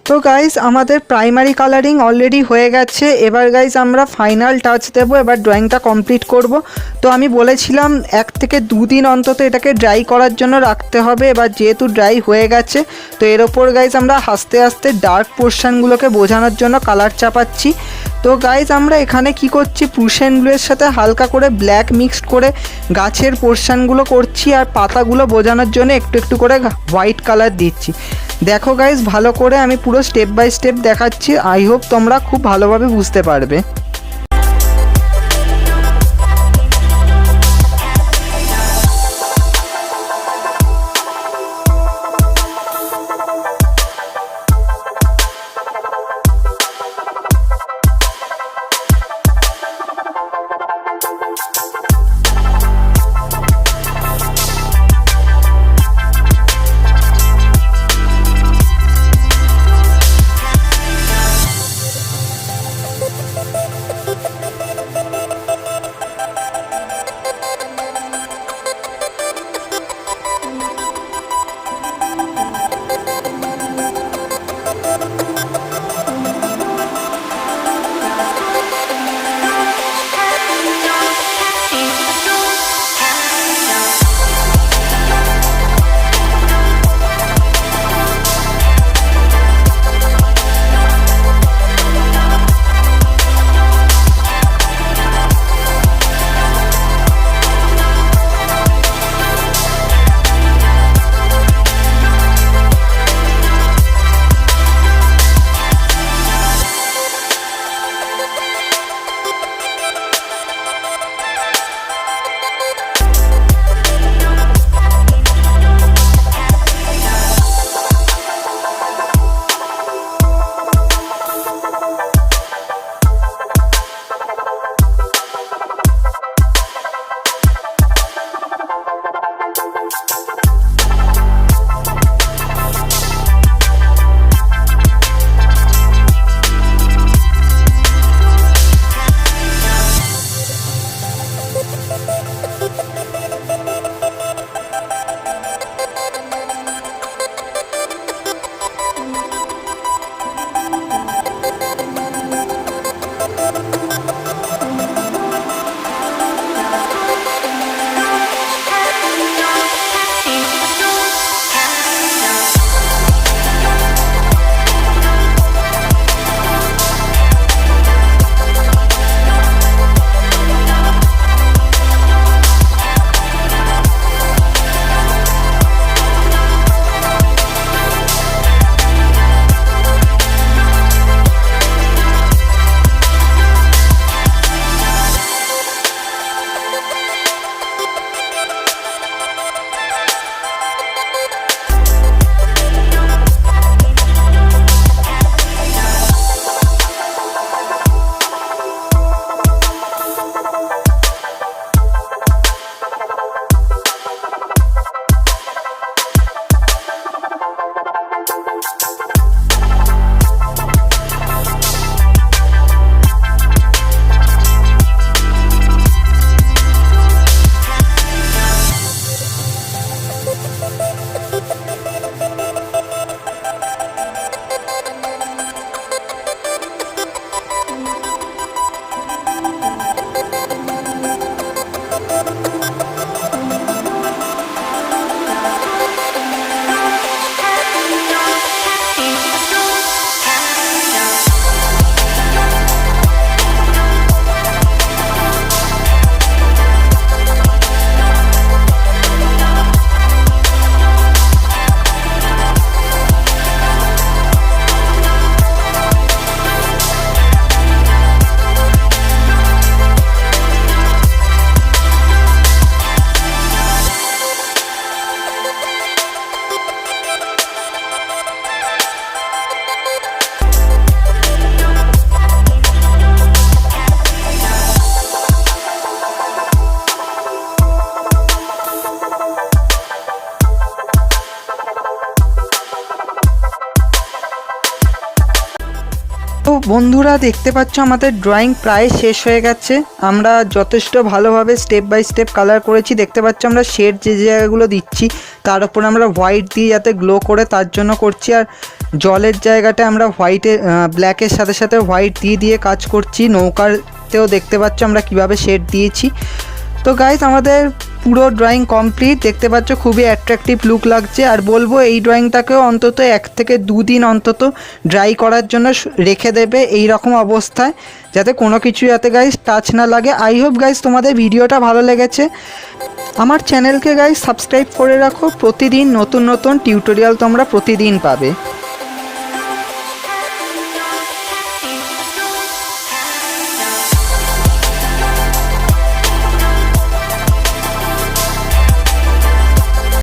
তো গাইস আমাদের primary colouring already হয়ে গেছে। এবার গাইস আমরা ফাইনাল টাচ দেবো, এবার ড্রয়িংটা কমপ্লিট করব। তো আমি বলেছিলাম 1 থেকে 2 দিন অন্তত এটাকে ড্রাই করার জন্য রাখতে হবে। এবার যেহেতু ড্রাই হয়ে গেছে তো এর ওপর গাইস আমরা আস্তে আস্তে ডার্ক পোর্শনগুলোকে বোঝানোর জন্য কালার চাপাচ্ছি। তো গাইস আমরা এখানে কি করছি, প্রুশিয়ান ব্লুয়ের সাথে হালকা করে ব্ল্যাক মিক্সড করে গাছের পোর্শনগুলো করছি, আর পাতাগুলো বোঝানোর জন্য একটু একটু করে হোয়াইট কালার দিচ্ছি। দেখো গাইস ভালো করে আমি পুরো স্টেপ বাই স্টেপ দেখাচ্ছি, আই হোপ তোমরা খুব ভালোভাবে বুঝতে পারবে। তো বন্ধুরা দেখতে পাচ্ছ আমাদের ড্রয়িং প্রায় শেষ হয়ে গেছে। আমরা যথেষ্ট ভালোভাবে স্টেপ বাই স্টেপ কালার করেছি। দেখতে পাচ্ছ আমরা শেড যে জায়গাগুলো দিচ্ছি তার উপর আমরা হোয়াইট দিয়ে যাতে গ্লো করে তার জন্য করছি। আর জলের জায়গাটা আমরা ব্ল্যাকের সাথে সাথে হোয়াইট দিয়ে কাজ করছি। নৌকারতেও দেখতে পাচ্ছ আমরা কিভাবে শেড দিয়েছি। তো গাইস আমাদের পুরো ড্রয়িং কমপ্লিট, দেখতে পাচ্ছ খুবই অ্যাট্রাকটিভ লুক লাগছে। আর বলবো এই ড্রয়িংটাকেও অন্তত 1 থেকে 2 দিন অন্তত ড্রাই করার জন্য রেখে দেবে এই রকম অবস্থায়, যাতে কোনো কিছু যাতে গাইস টাচ না লাগে। আই হোপ গাইস তোমাদের ভিডিওটা ভালো লেগেছে। আমার চ্যানেলকে গাইস সাবস্ক্রাইব করে রাখো, প্রতিদিন নতুন নতুন টিউটোরিয়াল তোমরা প্রতিদিন পাবে।